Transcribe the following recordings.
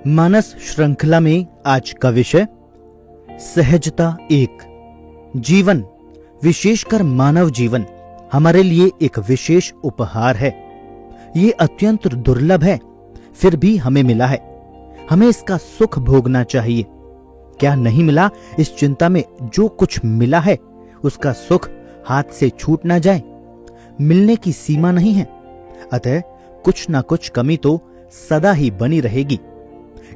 मानस श्रृंखला में आज का विषय सहजता एक। जीवन, विशेषकर मानव जीवन हमारे लिए एक विशेष उपहार है। ये अत्यंत दुर्लभ है, फिर भी हमें मिला है। हमें इसका सुख भोगना चाहिए। क्या नहीं मिला, इस चिंता में जो कुछ मिला है उसका सुख हाथ से छूट ना जाए। मिलने की सीमा नहीं है, अतः कुछ ना कुछ कमी तो सदा ही बनी रहेगी।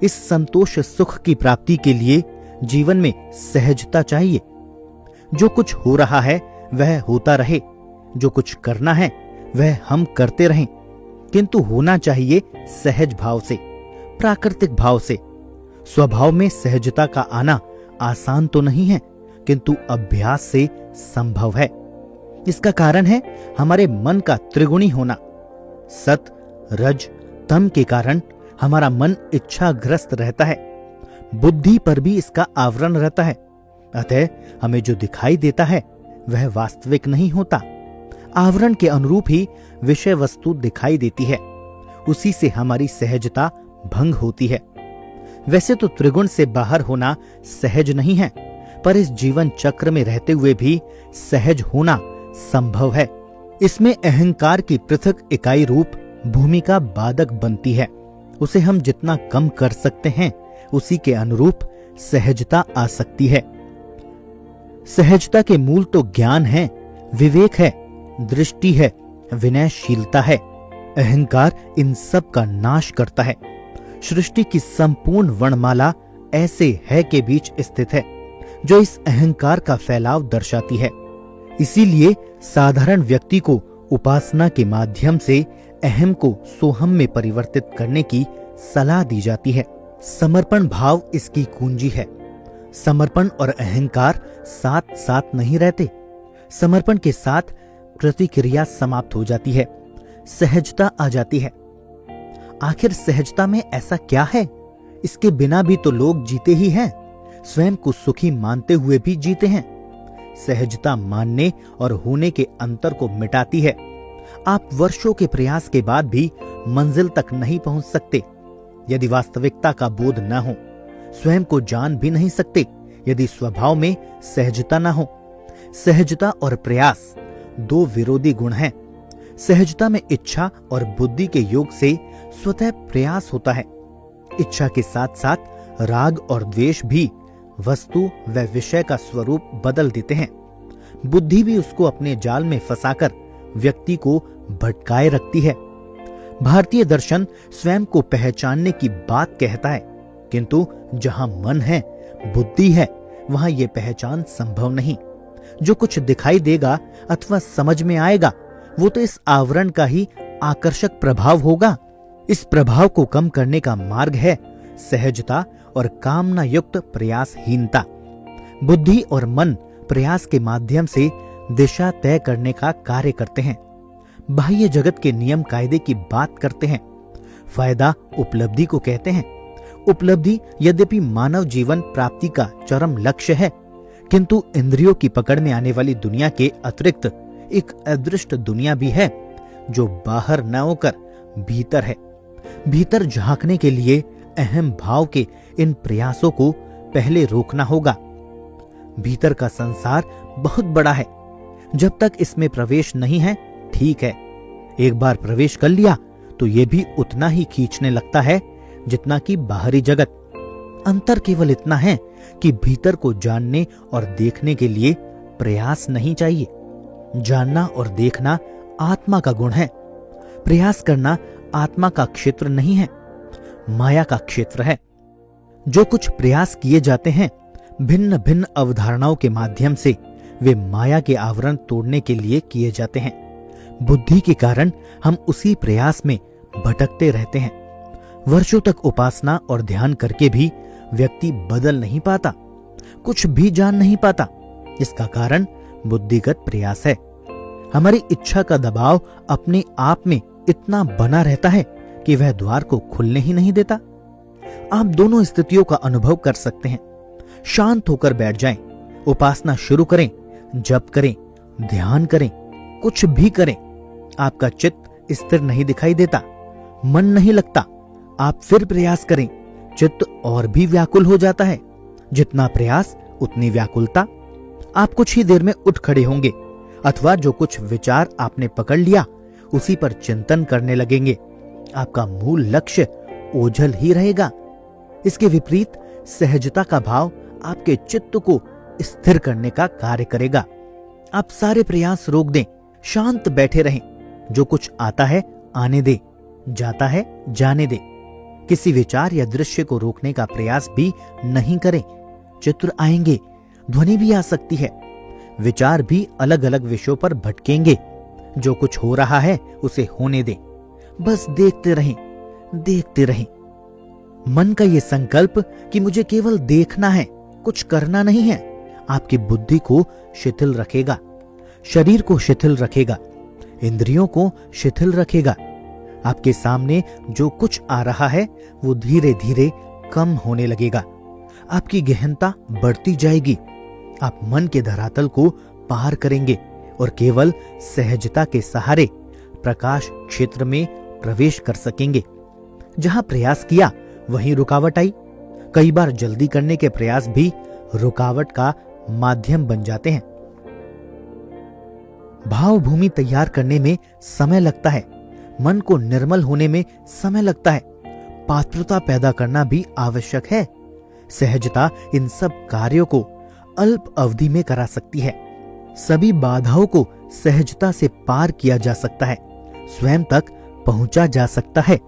इस संतोष सुख की प्राप्ति के लिए जीवन में सहजता चाहिए। जो कुछ हो रहा है वह होता रहे, जो कुछ करना है वह हम करते रहें, किंतु होना चाहिए सहज भाव से, प्राकृतिक भाव से। स्वभाव में सहजता का आना आसान तो नहीं है, किंतु अभ्यास से संभव है। इसका कारण है हमारे मन का त्रिगुणी होना। सत, रज, तम के कारण हमारा मन इच्छाग्रस्त रहता है। बुद्धि पर भी इसका आवरण रहता है, अतः हमें जो दिखाई देता है वह वास्तविक नहीं होता। आवरण के अनुरूप ही विषय वस्तु दिखाई देती है, उसी से हमारी सहजता भंग होती है। वैसे तो त्रिगुण से बाहर होना सहज नहीं है, पर इस जीवन चक्र में रहते हुए भी सहज होना संभव है। इसमें अहंकार की पृथक इकाई रूप भूमिका बाधक बनती है। उसे हम जितना कम कर सकते हैं उसी के अनुरूप सहजता आ सकती है। सहजता के मूल तो ज्ञान है, विवेक है, दृष्टि है, विनयशीलता है। अहंकार इन सब का नाश करता है। सृष्टि की संपूर्ण वर्णमाला ऐसे है के बीच स्थित है जो इस अहंकार का फैलाव दर्शाती है। इसीलिए साधारण व्यक्ति को उपासना के माध्यम से अहम को सोहम में परिवर्तित करने की सलाह दी जाती है। समर्पण भाव इसकी कुंजी है। समर्पण और अहंकार साथ साथ नहीं रहते। समर्पण के साथ प्रतिक्रिया समाप्त हो जाती है, सहजता आ जाती है। आखिर सहजता में ऐसा क्या है? इसके बिना भी तो लोग जीते ही हैं, स्वयं को सुखी मानते हुए भी जीते हैं। सहजता मानने और होने के अंतर को मिटाती है। आप वर्षों के प्रयास के बाद भी मंजिल तक नहीं पहुंच सकते यदि वास्तविकता का बोध न हो। स्वयं को जान भी नहीं सकते यदि स्वभाव में सहजता न हो। सहजता और प्रयास दो विरोधी गुण हैं। सहजता में इच्छा और बुद्धि के योग से स्वतः प्रयास होता है। इच्छा के साथ साथ राग और द्वेष भी वस्तु व विषय का स्वरूप बदल देते हैं। बुद्धि भी उसको अपने जाल में फंसाकर व्यक्ति को भटकाए रखती है। भारतीय दर्शन स्वयं को पहचानने की बात कहता है, किंतु जहां मन है, बुद्धि है, वहां यह पहचान संभव नहीं। जो कुछ दिखाई देगा अथवा समझ में आएगा वो तो इस आवरण का ही आकर्षक प्रभाव होगा। इस प्रभाव को कम करने का मार्ग है सहजता और कामना युक्त प्रयासहीनता। बुद्धि और मन प्रयास के माध्यम से दिशा तय करने का कार्य करते हैं। बाह्य जगत के नियम कायदे की बात करते हैं। फायदा उपलब्धि को कहते हैं। उपलब्धि यद्यपि मानव जीवन प्राप्ति का चरम लक्ष्य है, किंतु इंद्रियों की पकड़ में आने वाली दुनिया के अतिरिक्त एक अदृष्ट दुनिया भी है जो बाहर न होकर भीतर है। भीतर झांकने के लिए अहम भाव के इन प्रयासों को पहले रोकना होगा। भीतर का संसार बहुत बड़ा है। जब तक इसमें प्रवेश नहीं है ठीक है, एक बार प्रवेश कर लिया तो यह भी उतना ही खींचने लगता है जितना कि बाहरी जगत। अंतर केवल इतना है कि भीतर को जानने और देखने के लिए प्रयास नहीं चाहिए। जानना और देखना आत्मा का गुण है। प्रयास करना आत्मा का क्षेत्र नहीं है, माया का क्षेत्र है। जो कुछ प्रयास किए जाते हैं भिन्न भिन्न अवधारणाओं के माध्यम से, वे माया के आवरण तोड़ने के लिए किए जाते हैं। बुद्धि के कारण हम उसी प्रयास में भटकते रहते हैं। वर्षों तक उपासना और ध्यान करके भी व्यक्ति बदल नहीं पाता, कुछ भी जान नहीं पाता। इसका कारण बुद्धिगत प्रयास है। हमारी इच्छा का दबाव अपने आप में इतना बना रहता है कि वह द्वार को खुलने ही नहीं देता। आप दोनों स्थितियों का अनुभव कर सकते हैं। शांत होकर बैठ जाएं, उपासना शुरू करें, जप करें, ध्यान करें, कुछ भी करें, आपका चित्त स्थिर नहीं दिखाई देता, मन नहीं लगता। आप फिर प्रयास करें, चित्त और भी व्याकुल हो जाता है। जितना प्रयास उतनी व्याकुलता। आप कुछ ही देर में उठ खड़े होंगे अथवा जो कुछ विचार आपने पकड़ लिया उसी पर चिंतन करने लगेंगे। आपका मूल लक्ष्य ओझल ही रहेगा। इसके विपरीत सहजता का भाव आपके चित्त को स्थिर करने का कार्य करेगा। आप सारे प्रयास रोक दें, शांत बैठे रहें। जो कुछ आता है आने दे, जाता है जाने दे। किसी विचार या दृश्य को रोकने का प्रयास भी नहीं करें। चित्र आएंगे, ध्वनि भी आ सकती है, विचार भी अलग अलग विषयों पर भटकेंगे। जो कुछ हो रहा है उसे होने दें। बस देखते रहें, देखते रहें। मन का ये संकल्प कि मुझे केवल देखना है, कुछ करना नहीं है, आपकी बुद्धि को शिथिल रखेगा, शरीर को शिथिल रखेगा, इंद्रियों को शिथिल रखेगा। आपके सामने जो कुछ आ रहा है वो धीरे धीरे कम होने लगेगा। आपकी गहनता बढ़ती जाएगी। आप मन के धरातल को पार करेंगे और केवल सहजता के सहारे प्रकाश क्षेत्र में प्रवेश कर सकेंगे। जहां प्रयास किया वहीं रुकावट आई। कई बार जल्दी करने के प्रयास भी रुकावट का माध्यम बन जाते हैं। भाव भूमि तैयार करने में समय लगता है, मन को निर्मल होने में समय लगता है, पात्रता पैदा करना भी आवश्यक है। सहजता इन सब कार्यों को अल्प अवधि में करा सकती है। सभी बाधाओं को सहजता से पार किया जा सकता है, स्वयं तक पहुंचा जा सकता है।